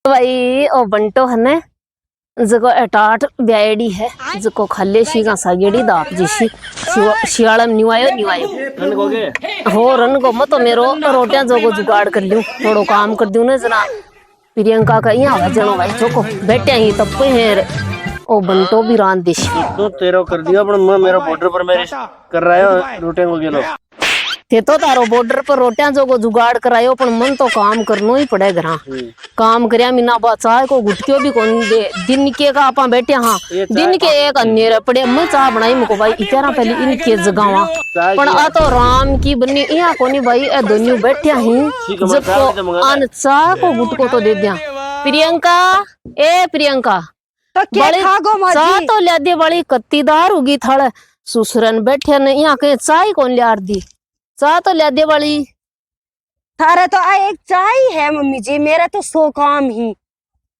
भाई ओ बंटो हने जको अटाट ब्यायडी है जको खल्ले शीगा सागेड़ी दाप जिसी शियालम निवायो रन गोगे हो रन गो मतो मेरो रोटियां जोगो जुगाड़ कर लियो थोड़ो काम कर दियो ने जना प्रियंका का यहाँ वजनो भाई चोको बैठे ही तप्पे हैं ओ बंटो भी रान दिश तो तेरो कर दिया पर मैं मेरा बॉर्डर पर मेरे कर रहा है रोटियां को गेलो थे तो तारो बॉर्डर पर रोटियां जोगो जुगाड़ करायो पर मन तो काम करनो ही पड़े घरा काम करया मिना बा चाय को गुटकियो भी कोन दे दिन के का आपा बैठे हां दिन के एक अन्नेर पड़े मैं चाय बनाई मको भाई इतना पहले इनके जगावा पण आ तो राम की बन्नी इया कोनी भाई ए दोन्यू बैठे ही जको अन चाय को गुटको तो दे दिया प्रियंका ए प्रियंका तो क्या खागो माजी चाय तो ले दे बड़ी कत्तीदार होगी थड़ सुसरन बैठे ने इया के चाय कोन ले आर दी चाय तो ले दे वाली थारा तो आ एक चाय है मम्मी जी मेरा तो सो काम ही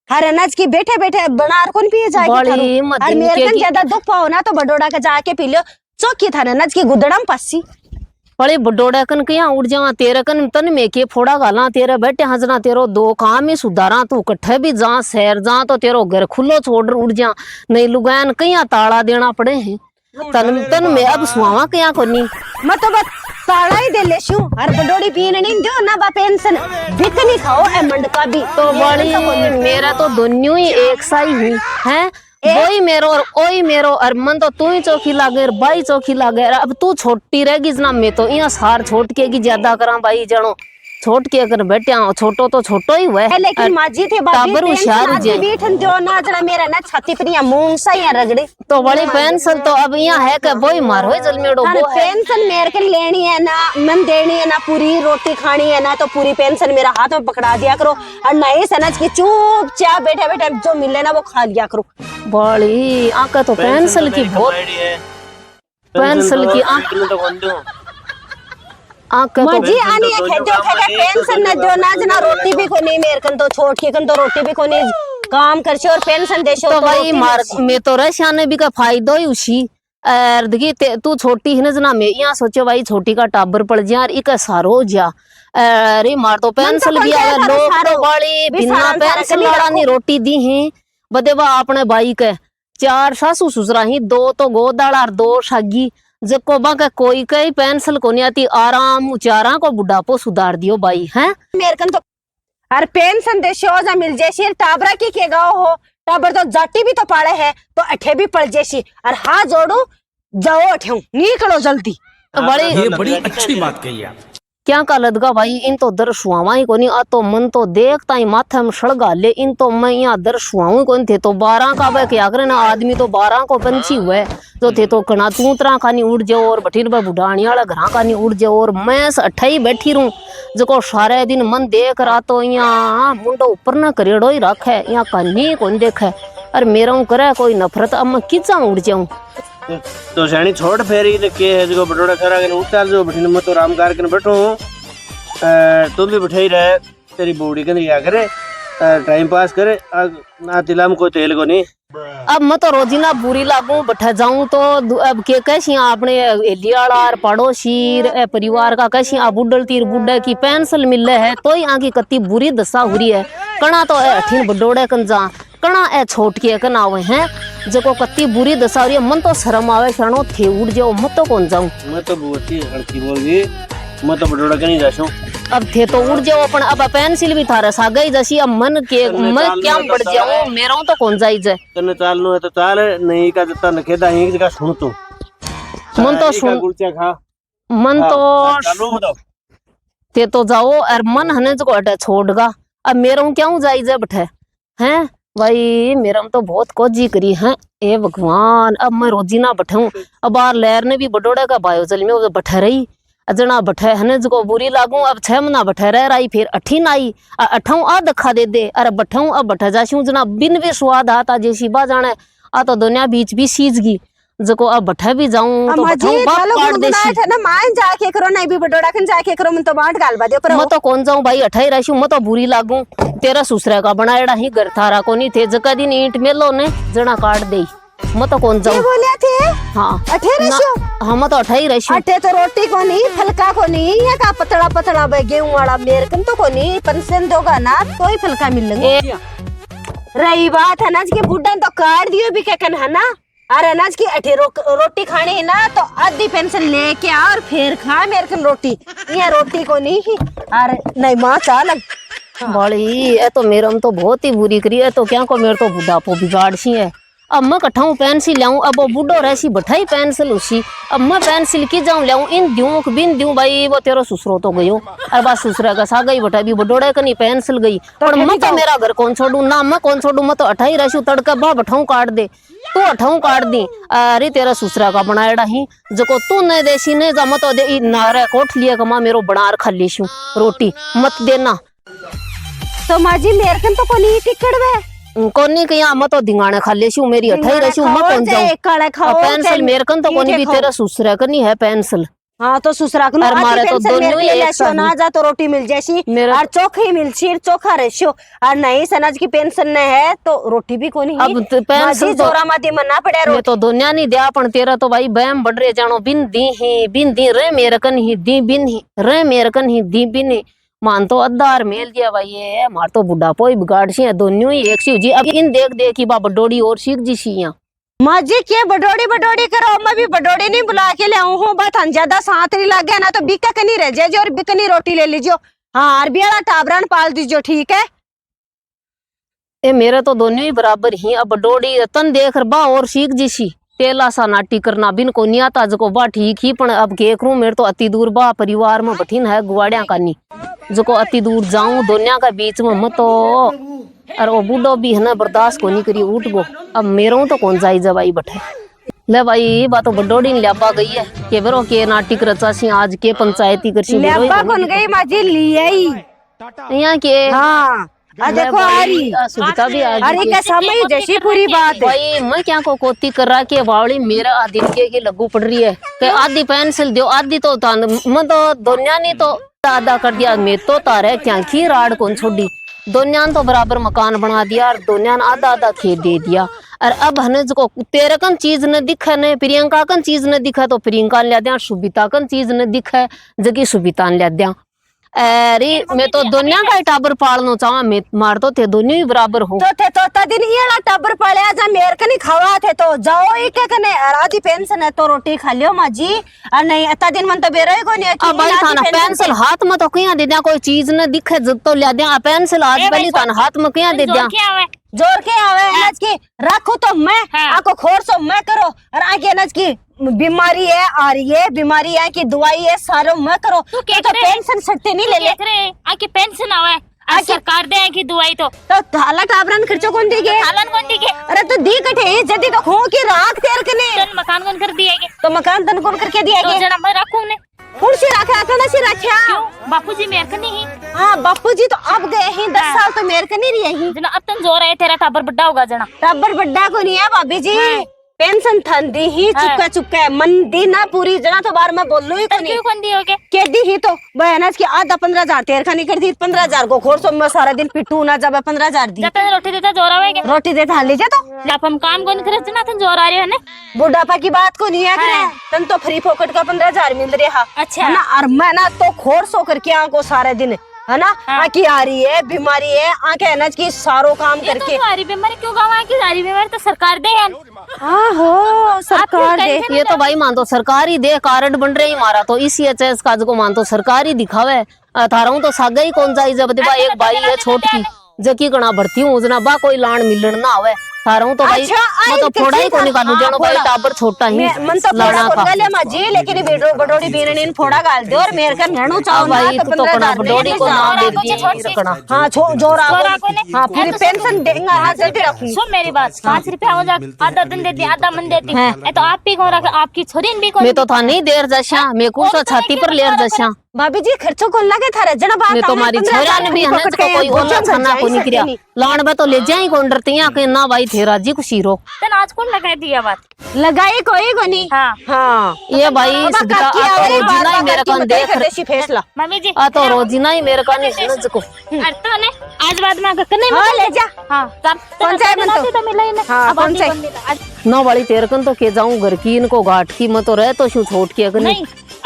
थारे नच की बैठे बैठे बनार कौन पिए जाए बड़ी और मेरे कन ज्यादा दुख पाओ ना तो बडोड़ा के जाके पी लियो चौकी थारे नच की गुदड़म पस्सी बड़ी बडोड़ा कन के उड़ जावा तेरे कन तन में के फोड़ा गाला तेरे बैठे हंसना तेरो दो काम ही सुधारा तू कट्ठे भी जा शहर जा तो तेरो घर खुलो छोड़ उड़ जा नहीं लुगान कहीं ताला देना पड़े हैं तन में अब सुहावा क्या कोनी मैं तो बस ताड़ा ही दे ले शू और बडोड़ी पीने नहीं दो ना बा पेंशन बिक नहीं खाओ ए मंडका भी तो बड़ी मेरा तो दोनों ही एक सा ही है वही मेरो और ओही मेरो और मन तो तू ही चौकी लागे भाई चौकी लागे अब तू छोटी रहेगी जना मैं तो यहाँ सार छोट के की ज्यादा करा भाई जानो छोट के अगर बैठे छोटो तो छोटो ही हुआ लेकिन माजी थे टाबर होशियार जे बैठन जो ना जरा मेरा ना छाती पर मूंग सा ही रगड़ी तो बड़ी पेंशन तो अब यहाँ है कि वही मारो जल मेड़ो वो है पेंशन मेरे को लेनी है ना मन देनी है ना पूरी रोटी खानी है ना तो पूरी पेंशन मेरा हाथ में पकड़ा दिया करो और नहीं समझ के चुपचाप बैठे बैठे जो मिले ना वो खा लिया करो बड़ी आका तो पेंशन की बहुत पेंशन की मजी आनी है खेदो खेगा पेंशन न दो ना जना रोटी भी कोनी मेरे कन तो छोट के कन तो रोटी भी कोनी काम करछो और पेंशन देशो तो भाई मार में तो रशाने भी का फायदा ही उसी और देखिए तू छोटी है ना जना मैं यहाँ सोचो भाई छोटी का टाबर पड़ जा इका सारो जा अरे मार तो पेंशन भी आया लोग तो बड़ी बिना पेंशन वाला नहीं रोटी दी है बदेवा अपने भाई के 4 सासू ससुरा ही 2 तो गोदाड़ा और 2 सागी जको बाका कोई कई पेंसिल को नहीं आती आराम उचारा को बुढ़ापो सुधार दियो भाई हैं मेरे कन तो अरे पेंशन दे शोजा मिल जैसी टाबरा की के गाँव हो टाबर तो जाटी भी तो पाड़े है तो अठे भी पड़ जैसी और हाथ जोड़ो जाओ अठे निकलो जल्दी बड़ी ये बड़ी अच्छी बात कही आप क्या का लदगा भाई इन तो दर सुहावा ही कोनी आ तो मन तो देखता ही माथे में सड़गा ले इन तो मैं यहाँ दर सुहाऊ कौन थे तो 12 का बे क्या करे ना आदमी तो 12 को पंछी हुए तो थे तो कना तूतरा का नहीं उड़ जाओ और बठीर बा बुढ़ानी वाला घरा का नहीं उड़ जाओ और मैं अठा ही बैठी रहूं जो सारे दिन मन देख रहा तो यहाँ मुंडो ऊपर न करेड़ो ही रखे यहाँ कहीं कौन देखे और मेरा करे कोई नफरत अब मैं किचा उड़ जाऊं तो जानी छोड़ फेरी ने के है जो बटोड़ा खरा के उतार जो बैठने में तो राम कार के बैठो तुम भी बैठे ही रहे तेरी बूढ़ी के आ करे टाइम पास करे ना तिला में कोई तेल को नहीं अब मैं तो रोजीना बुरी लागू बैठा जाऊं तो अब के कैसी अपने एलियाड़ा पड़ोसी परिवार का कैसी बुड्ढल तीर बुड्ढे की पेंसिल मिल है तो ही आगे कत्ती बुरी दशा हो रही है कणा तो अठीन बडोड़े कन जा कणा ए छोट के कन आवे हैं जको कत्ती बुरी दशा हो रही है मन तो शर्म आवे क्षणो थे उड़ जाओ मत तो कौन जाऊं मैं तो बहुत ही हड़की बोल गई मैं तो बडोड़ा के नहीं जाशो अब थे तो उड़ जाओ अपन अब पेंसिल भी थारा सागा ही जैसी अब मन के मैं क्या बढ़ जाऊं मेरा तो कौन जाई जाए तने चाल नो है तो चाल नहीं का जत्ता नखेदा ही जगह सुन तू मन तो सुन गुलचा खा मन तो चालो बताओ ते तो जाओ और मन हने जो अटे छोड़गा अब मेरा क्यों जाई जाए बैठे हैं भाई मेरा तो बहुत कोजी करी है ए भगवान अब मैं रोजी ना बैठाऊं अब बार लहर ने भी बडोड़े का बायो चल में बैठे रही अजना बैठे हने जो बुरी लागू अब 6 महीना बैठे रह रही फिर 18 आई 8 आ दखा दे दे अरे बैठाऊं अब बैठे जाशू जना बिन भी स्वाद आता जैसी बा जाने आ तो दुनिया बीच भी सीज गी जको अब बैठे भी जाऊं तो बैठाऊं बाप काट देसी ना मान जाके करो नहीं भी बडोड़ा कन जाके करो मन तो बाट गाल बा दे पर मैं तो कौन जाऊं भाई अठाई रही मैं तो बुरी लागू तेरा सुसरे का बनाएड़ा ही घर थारा को नहीं थे जका दिन ईंट मेलो ने जना काट दे मैं तो कौन जाऊं बोले थे हाँ अठे रहो हम तो अठाई रही अटे तो रोटी को नहीं फलका को नहीं ये का पतला पतला गेहूं वाला मेरे कन तो को नहीं पेंशन दोगा ना तो ही फलका मिलेंगे। रही बात अनाज के बुड्ढा तो काट दियो भी क्या है ना। और अनाज की अठे रोटी खानी है ना तो आधी पेंशन लेके आ और फिर खा मेरे कन रोटी। ये रोटी को नहीं ही और नहीं माँ चाल बड़ी ये तो मेरे हम तो बहुत ही बुरी करी है। तो क्या को मेरे तो बुढ़ापो बिगाड़ सी है। अब मैं कठाऊं पेंसिल लाऊं अब वो बुढ़ो रहसी बैठाई पेंसिल उसी अब मैं पेंसिल की जाऊं लाऊं इन दूं बिन दूं भाई वो तेरा ससुरो तो गयो और बस ससुरा का सा गई बैठा भी बडोड़े कनी पेंसिल गई और मैं तो मेरा घर कौन छोड़ू ना मैं कौन छोड़ू मैं तो अठाई रहसी तड़का बा बैठाऊं काट दे तू अठाऊं काट दी अरे तेरा ससुरा का बनाएड़ा ही जो तू नहीं देसी नहीं जा मत दे नारे कोठ लिया कमा मेरो बनार खा लीशू रोटी मत देना। तो माजी मेरे कन तो कोनी टिकट वे कोनी के यहाँ मत धिंगाने खा लेशू मेरी अठाई रहसी मैं कौन जाऊं पेंसिल मेरे कन तो कोनी भी तेरा ससुरा कनी है पेंसिल। हाँ तो ससुरा को हमारे तो दोनों ही एक साथ ना जा तो रोटी मिल जाएगी मेरा और चोखा ही मिल सिर चोखा रेशो और नहीं सनाज की पेंशन नहीं है तो रोटी भी कोनी अब पेंशन तो जोरा मादी मना पड़े मैं तो दुनिया नहीं दिया पण तेरा तो भाई बहम बढ़ रहे जानो बिन दी रे मेरे कन ही दी बिन ही रे मेरे कन ही दी बिन ही मान तो अद्धार मेल दिया भाई ये मार तो बुढ़ापो ही बिगाड़ सी है दोनों ही एक सी जी। अब इन देख देख की बाबा डोडी और सीख जी सी यहाँ माजी के बडोड़ी करो मैं भी बडोड़ी नहीं बुला के ले आऊं हूं बात ज्यादा साथ नहीं लग गया ना तो बिका कनी रह जाए और बिकनी रोटी ले लीजियो। हाँ अरबी वाला टाबरान पाल दीजियो ठीक है। ये मेरे तो दोनों ही बराबर ही अब डोडी तन देख बा और सीख जी सी तेला सा नाटी करना बिन को नहीं आता जो बा ठीक ही पण अब के करूं मेरे तो अति दूर बा परिवार में बठीन है गुवाड़िया कानी जो को अति दूर जाऊं दोनिया का बीच में मत तो और वो बूढ़ो भी है ना बर्दाश्त को नहीं करी उठ गो अब मेरे तो कौन जाई जवाई बैठे ले भाई बात तो बडोड़ी ल्याबा गई है के बेरो के नाटिक रचासी आज के पंचायती करसी ल्याबा कौन गई माजी लियाई यहाँ के हाँ देखो आ रही सुविधा भी आ अरे क्या समय जैसी पूरी बात है भाई मैं क्या को कोती कर रहा के वावड़ी मेरा आधी के लगू पड़ रही है कि आधी पेंसिल दो आधी तो मैं तो दुनिया ने तो आधा कर दिया मैं तो तारे क्या की राड कौन छोड़ी दुनिया तो बराबर मकान बना दिया और दुनिया ने आधा आधा खेत दे दिया और अब हने को तेरे कन चीज न दिखे न प्रियंका कन चीज न दिखा तो प्रियंका ले दिया सुबिता कन चीज न दिखे जगी सुबिता ले दिया। अरे मैं तो दुनिया का टाबर पालना चाहूँ मैं मार तो थे दोनों ही बराबर हो तो दिन ये टाबर पाले जा मेरे कनी खवा थे तो जाओ एक कने आधी पेंशन है तो रोटी खा लियो माजी और नहीं अता दिन मन तो बेरो को नहीं अब भाई थाना पेंसिल हाथ में तो कहीं दे दिया कोई चीज न दिखे जब तो ले दिया पेंसिल आज पहले थाना हाथ में कहीं दे दिया जोर के आवे अनाज की रखो तो मैं आको खोर सो मैं करो और आगे अनाज की बीमारी है आ रही है बीमारी है की दवाई है सारो मैं करो तो पेंशन सट्टे नहीं ले ले आके पेंशन आवे सरकार दे की दवाई तो थाला टाबरन खर्चो कौन देगे थालन कौन देगे अरे तो दी कठे जदी तो खो की राख तेर कने तन मकान कौन कर दिएगे तो मकान तन कौन करके दिएगे तो जरा मैं रखूं ने कौन सी रखा था ना सी रखा क्यों बापूजी मेरे कनी ही हाँ बापूजी तो अब गए हैं 10 साल तो मेरे कनी रही ही जना अब तन जोर है तेरा टाबर बड्डा होगा जना टाबर बड्डा को नहीं है भाभी जी पेंशन थंदी ही चुका चुका मन दी ना पूरी जना तो बार मैं बोल लू ही क्यों कौन दी होगे के दी ही तो बहनस की आधा 15,000 तेर खानी कर दी 15,000 को खोर सो मैं सारा दिन पिटू ना जब 15,000 दी जब रोटी देता जोर आवेगा रोटी देता हाल लीजिए तो जब हम काम कौन करे जना तन जोर आ रहे हो ने बुढ़ापा की बात को नहीं है करे तन तो फ्री फोकट का 15,000 मिल रहा अच्छा है ना और मैं ना तो खोर सो करके आको सारे दिन है ना आँखी आ रही है बीमारी है आँखें अनाज की सारो काम करके सारी बीमारी क्यों गाँव की सारी बीमारी तो सरकार दे है हो सरकार दे ये तो भाई मान तो सरकारी दे कार्ड बन रहे ही मारा तो इसी एचएस का जो मान तो सरकारी दिखावे थारा तो सागा ही कौन जाई जब दे एक भाई है छोट की जकी गणा भर्ती हूँ जना बा कोई लाण मिलन ना आवे थारा तो भाई मैं तो फोड़ा ही को निकालू जानो भाई टाबर छोटा ही मन तो लाना का गले माजी लेकिन बेडो बडोड़ी बीरनी फोड़ा गाल दे और मेरे का नणु चाव ना भाई तो कणा बडोड़ी को नाम दे दी रखना हां जोरा हां पूरी पेंशन देंगा हां जल्दी रखनी सुन मेरी बात 5 रुपया हो जा आधा दिन देती आधा मन देती है तो आप भी कौन रखा आपकी छोरी भी कौन मैं तो था नहीं देर जैसा मैं को छाती पर लेर जैसा भाभी जी खर्चो कौन लगे थारे जना बात मैं तुम्हारी छोरा ने भी हनज को कोई ओला खाना को नहीं किया लाण बे तो ले जाई कौन डरतिया के ना भाई थे राजी को शीरो तन आज कौन लगाई दिया बात लगाई कोई को नहीं। हाँ हाँ ये भाई सदका आ तो रोजीना ही मेरे कान देख देसी फैसला। मम्मी जी आ तो रोजीना ही मेरे कान समझ को अरे तो ने आज बाद में करने हाँ ले जा। हाँ कौन सा है मन तो? तो मिला ही नहीं हाँ, अब कौन सा है? मिला ना वाली तेरे कन तो के जाऊं घर की इनको घाट की मैं तो रह तो शू छोट के अगनी नहीं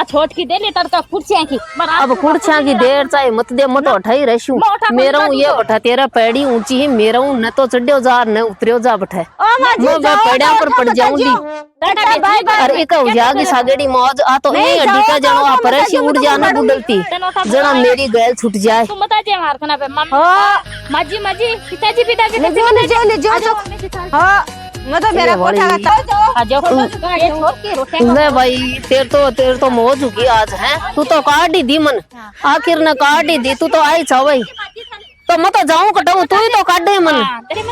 छोट की दे ले तड़का कुर्सियां की अब कुर्सियां की देर चाहे मत दे मत उठाई रहशू मैं उठा मेरा हूं ये बठा तेरा पैड़ी ऊंची है मेरा हूं न तो चढ़ियो जा न उतरियो जा बठा ओ माजी मैं जाओ, पैड़ा पर तो पड़ जाऊंगी बाय बाय। अरे एक जागी सागेड़ी मौज आ तो नहीं, ए अड्डी का जाओ, जनो आ जाओ, परेशी मैं उड़ तो जाना पड़ूंगी। बुडलती जना मेरी गैल छूट जाए तुम बता जे मार खाना पे मम्मी हाँ माजी माजी पिताजी पिताजी ले जाओ ले जाओ ले जाओ। हाँ मैं तो मेरा बड़ी- कोठा का जाओ। आ जाओ ये छोड़ के रोटे ले भाई तेरे तो मौज होगी आज है तू तो काट ही दी मन आखिर न काट ही दी तू तो आई चावई तो मैं तो जाऊं कटाऊं तू ही तो काटे मन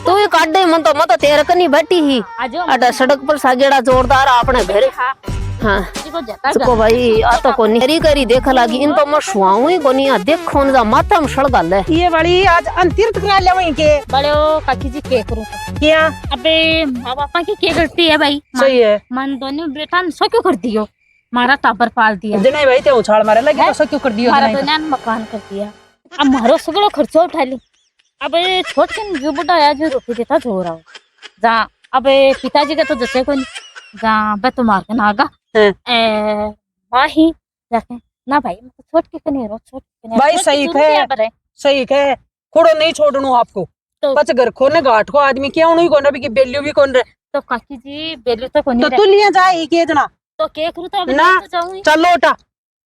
तू ही काटे मन तो मैं तो तेरे कनी बैठी ही आ जाओ अटा सड़क पर सागेड़ा जोरदार आपने भेरे हाँ को जाता चुको भाई आ तो कोनी करी करी देख लागी इन तो मैं सुआऊं ही कोनी आ देखो न जा माथा में सड़ गल है ये वाली आज अंतिर्थ करा ले वहीं के बड़े ओ काकी जी के करूं क्या अबे माँ बापा की क्या गलती है भाई सही है मन दोनों बेटा ने सो क्यों कर दियो मारा टाबर पाल दिया जने भाई ते उछाल मारे लगे तो सो क्यों कर दियो मारा जने दोनों ने मकान कर दिया अब मारो सगळो खर्चो उठा ली अब छोट के जो बुढ़ा है जो रोटी देता जो रहा जा अब पिताजी का तो जैसे कोई जा बे तो मार के नागा माँ ही जाके ना भाई मैं तो छोट के कने रो छोट के भाई सही है सही है खोड़ो नहीं छोड़नो आपको तो- बच घर खोने घाट को आदमी क्या नहीं कोन भी बेल्यू भी कोन रे तो काकी जी बेलू तो कोनी तो रहे तू लिया जा ही के जना तो के करू तो अब ना। तो जाऊंगी चलो उठा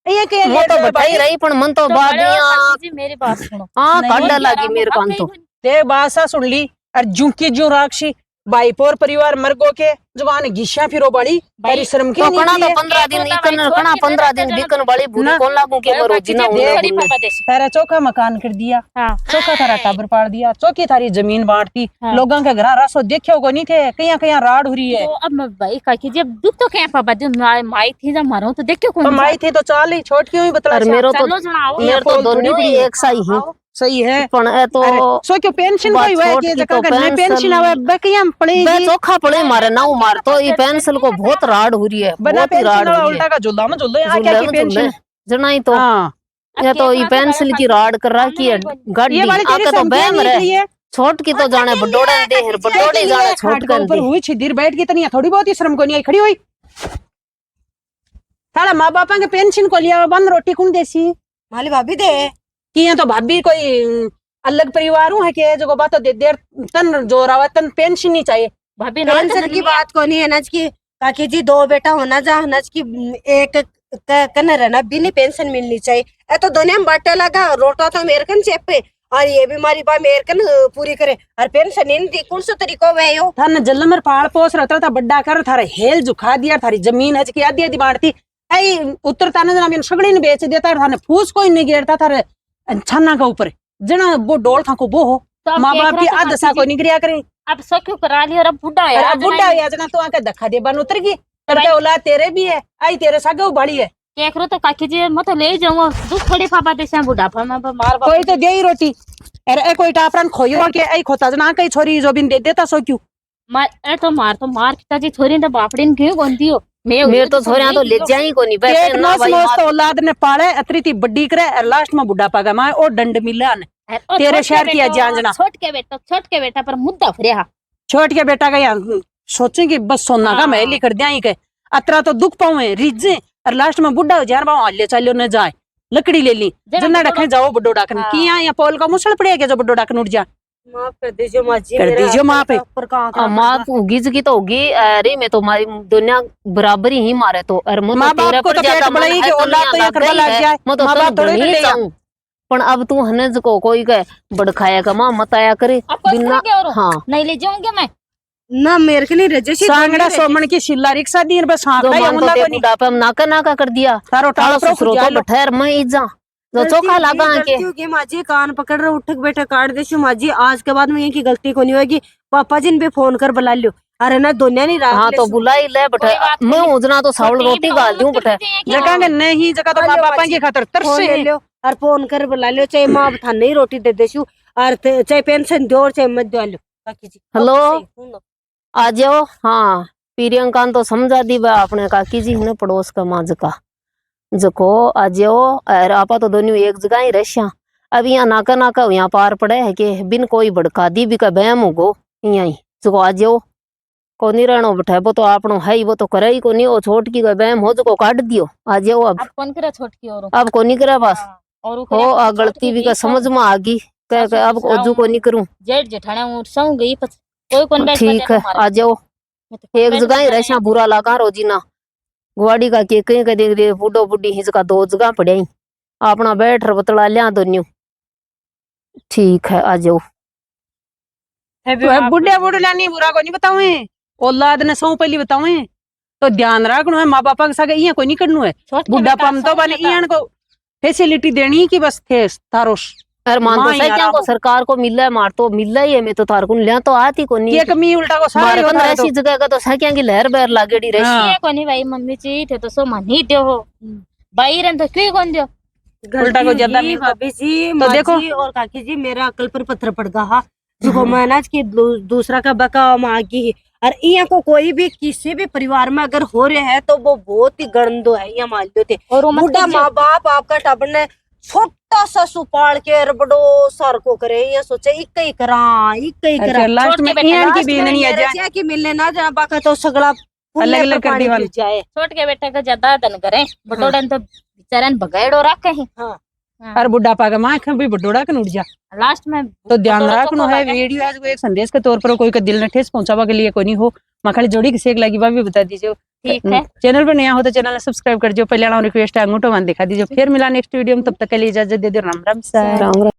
ये के मैं तो बताई रही पण मन तो तो बाद बड़े ओ दिया काकी जी मेरी बात सुनो हाँ नहीं, कांडा और लागी क्या मेरे अब कान कहीं तो कोनी। ते बासा सुन ली और जू की जू राक्षी बाईपोर परिवार मरगो के जुबान घिशा फिरो बड़ी परिश्रम की तो नहीं कणा की तो है। 15 दिन एक इकन होता कणा भाई, 15 छोड़ दिन के बिकन वाली बुरी ना। कौन लागू के अरे मरो काकी जिना जी, उन्हें बड़ी बुने। पापा देश तेरा चौका मकान कर दिया हाँ चौका थारा टाबर पाड़ दिया चौकी थारी जमीन बांटती हाँ। लोगों के घर रसो देखो को नहीं थे कहीं कहीं राड हो रही है तो अब मैं भाई काकी जी अब दुख तो क्या पापा जो माई थी जब मारो तो देखो तो कौन माई थी तो चाल ही छोट क्यों ही बतला और मेरो तो चलो जनाओ मेरे तो पोल दोनों थोड़ी ही बड़ी एक सा ही है सही है पण ए तो अरे, सो क्यों पेंशन बात कोई हुआ छोट कि की जगह तो घर में पेंशन पेंशन- आवे बकियां बे पड़ेगी चोखा पड़े मारे ना मार तो ये पेंसिल को बहुत राड हो रही है बना बहुत ही पेंशन राड हो वाला रही उल्टा है का झुल्ला में झुल्लो यहाँ क्या झूले की में झूले पेंशन जना ही तो हाँ या तो ये पेंसिल की राड कर रखी है गाड़ी ये वाली तेरी आके तो समझ बैम नहीं रहे निकली है छोट की तो जाने बडोड़े दे हिर बडोड़े जाने छोट खाट के कर ऊपर दे हुई छिदिर बैठ की तनिया थोड़ी बहुत ही श्रम को नहीं आई खड़ी हुई थारा माँ बापा के पेंशन को लिया बंद रोटी कौन देसी माली भाभी दे कि यहाँ तो भाभी कोई अलग परिवार है के जो बात तो दे देर तन जोर आवा तन पेंशन नहीं चाहिए भाभी पेंशन की बात को नहीं है नज की काकी जी दो बेटा होना जा नज की एक कन रहना भी नहीं पेंशन मिलनी चाहिए ए तो दुनिया में बांटे लगा रोटा तो अमेरिकन चेपे और ये बीमारी बा अमेरिकन पूरी करे और पेंशन इन दी कौन सा तरीको वे यो था न जल में पाल पोस रहता था बड्डा कर थारे हेल झुका दिया थारी जमीन है कि आधी आधी बांटती आई उतरता न जना सगड़ी ने बेच देता थाने फूस कोई नहीं गिरता थारे छन्ना के ऊपर जना वो डोल था को वो हो माँ बाप की आदशा को नहीं गिरिया करी अब सो क्यों करा लिया और अब बुढ़ा अरे है अब बुढ़ा हो जना तो आके धक्का दे बन उतर गई करके औलाद तेरे भी है आई तेरे सागे उबाड़ी है क्या करो तो काकी जी मैं तो ले जाऊंगा दुख थोड़ी पापा देश बुढ़ापा में मार बाप कोई तो दे ही रोटी अरे ए कोई टापरन खोयो के आई खोता जना कई छोरी जो बिन दे देता सो क्यों मार तो मार पिताजी छोरी तो बापड़ी ने क्यों गोंदी हो मेरे तो छोरिया तो ले जाई को नहीं एक बैठे ना नस भाई मोस तो औलाद ने पाले अतरी ती बड्डी करे और लास्ट में बुढ़ापा का माए और दंड मिला ने तेरे शहर की जांजना छोट के बेटा पर मुद्दा फिर छोट के बेटा का यहाँ सोचे कि बस सोना का महल ही कर दिया ही के अतरा तो दुख पावे रिजे और लास्ट में बुढ़ा हो जाए बाव हल्ले चलो न जाए लकड़ी ले ली जना रखे जाओ बड्डो डाकन की यहाँ पोल का मुसल पड़ेगा जो बड्डो डाकन उठ जा माफ कर दीजिए माँ जी कर दीजिए माँ पे पर कहाँ माँ होगी की तो होगी अरे मैं तो मारी दुनिया बराबरी ही मारे तो और मैं माँ बाप को तो पेट बड़ा ही कि औलाद तो ये करवा लग जाए मैं तो माँ बाप थोड़े नहीं ले चाहूं पण अब तू हनज को कोई के बड़खाया का माँ मत आया करे बिना हाँ नहीं ले जाऊंगी मैं ना मेरे के लिए रजसी सांगड़ा सोमन की शिल्ला रिक्शा दिन बस हाँ जो का मन तो उल्ला दे को नहीं बुढ़ापे में नाका नाका कर दिया तारो तालो टालो ससुरो तो बठैर मैं इजा जो चोखा लगा के माँ जी कान पकड़ रहे उठक बैठे काट देशु माँ जी आज के बाद में ये की गलती को नहीं होगी पापा जी ने भी फोन कर बुला लियो अरे ना दुनिया नहीं रहा हाँ तो बुलाई ले बठे मैं उजना तो सावल रोटी गाल दूं बठे जगह के नहीं जगह तो माँ बापा की खातर तरसे ले लियो और फोन कर बुला लियो चाहे माँ था नहीं रोटी दे देशु और चाहे पेंशन दो और चाहे मत दो काकी जी हेलो? अब सही हूं ना। आ जाओ। हाँ प्रियंका ने तो समझा दी बा अपने काकी जी ने पड़ोस का माज का जको आ जाओ। और आपा तो दोनों एक जगह ही रहा। अब यहाँ नाका नाका यहाँ पार पड़े है के बिन कोई भड़का दी भी का बहम होगो यहाँ ही जको आ जाओ। को नहीं रहनो बैठे वो तो आपनो है ही वो तो करे ही को नहीं वो छोटकी का बहम हो जको काट दियो। आ जाओ अब अब कौन करे छोटकी और अब को नहीं करे बस और हो आ गलती भी का समझ में आ गई कह अब ओजू को नहीं करूं। जेठ जेठाना उठसाऊं गई कोई कौन बैठ ठीक है आ जाओ। एक जगह ही रहा बुरा लगा रोजीना गुआड़ी का के कहीं कदे दे बूढ़ो बुढ़ी हिज का दो जगह पड़े ही अपना बैठ र बतला लिया दोनों। ठीक है आ जाओ। बुढ़िया बुढ़िया नहीं बुरा को नहीं बतावे औलाद ने सौ पहली बतावे तो ध्यान रखनो है माँ बापा के साथ इया कोई नहीं करनो है। बुढ़ा पम तो बने इयान को फैसिलिटी देनी की बस थे तारोश अरे मान तो मां सही यार क्या को आपको। सरकार को मिल है मार तो मिल ही है मैं तो तार को लिया तो आती को नहीं ये कमी उल्टा को सारी मारे होता है ऐसी जगह का तो सही क्या की लहर बहर लागेड़ी रही। हाँ। को नहीं भाई मम्मी जी थे तो सो मन ही दो भाई रन तो क्यों कौन दो उल्टा को ज्यादा गलती मिलता। भाभी जी तो माँ देखो। जी और काकी जी मेरा अकल पर पत्थर पड़ गया जो मैं ना कि दूसरा का बका मांगी और यहाँ को कोई भी किसी भी परिवार में अगर हो रहे हैं तो वो बहुत ही गंदो है यहाँ मान लो थे और वो मत बुढ़ा कीजिए। माँ बाप आपका टबर ने छोटा सा सुपाड़ के बड़ो सर को करे ये सोचे इक ही करा लास्ट छोड़ में के बैठा, इयान की लास्ट भी में नहीं आ मेरे जाए से कि मिलने ना जाना बाका तो सगला अलग अलग कर दी वाल। जाए। छोट के बेटे का ज्यादा धन करे बटोड़न तो बेचारन भगाड़ो रख कहीं और बुढ़ा पागा माँ भी बडोड़ा के उठ जा लास्ट में तो ध्यान बटोड़ा रखनो चौको है। लगे। वीडियो है एक संदेश के तौर पर कोई का दिल न ठेस पहुंचावा के लिए कोई नहीं हो मखाली जोड़ी की सेक लगी बा भी बता दीजिए। ठीक है चैनल पर नया हो तो चैनल सब्सक्राइब कर दियो पहले रिक्वेस्ट है अंगूठो मान दिखा दीजिए। फिर मिला नेक्स्ट वीडियो में तब तक के लिए इजाजत दे दो। राम राम सर। राम राम।